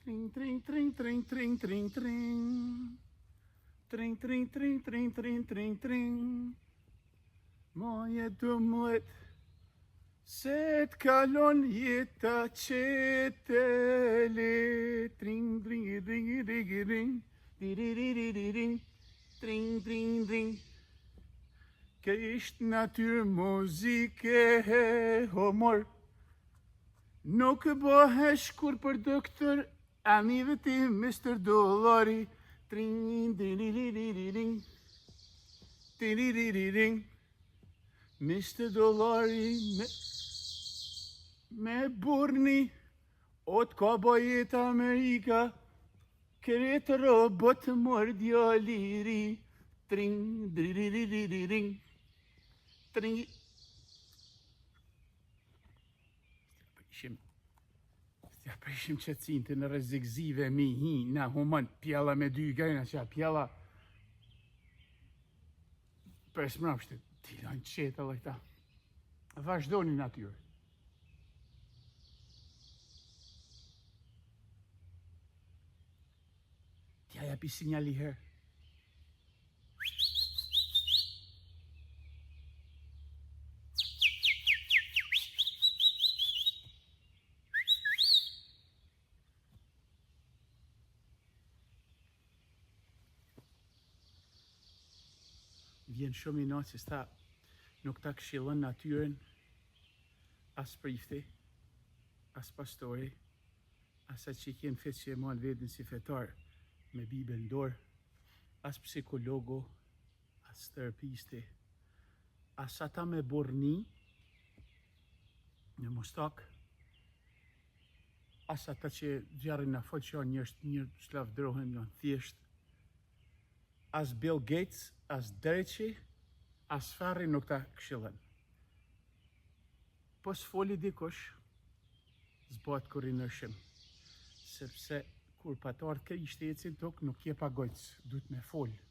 Tring, tring, tring, tring, tring, tring, tring. Tring, tring, tring, tring, tring, tring, tring. Moje dëmlet, se t'kalon jeta qetele. Tring, tring, tring, tring, tring. Tring, tring, tring. Ke ishtë natyrë muzike homor. Nuk bëhesh kur për doktor, amive ti Mr. Dollari. Tring, tring, tring. Mr. Dollari me burni, od kobojit Amerika, kret robot mordjalliri. Tring, tring. Tring. Stja prishim qëtësin të në rëzikzive mi hi, na human pjella me dy gajna qa pjella për smrapshtet, tila në qeta dhe këta. Vazhdoni natyrë. Tja japi sinjali herë. Vjen shumë i natë se sta nuk ta këshillon natyren, as prifti, as pastori, as atë që i kjenë fetë që e malë vetën si fetar me Bibel në dorë, as psikologo, as terapisti, as ata me burni në mustak, as ata që gjarën në folë që janë një slavdrohen, janë thjesht, as Bill Gates, as dreqi, as farri nuk ta këshillën. Po s'foli dikush, zbat kur i nërshim. Sepse kur patartë ke i shtetësin tok, nuk je pa gojtës, duhet me folë.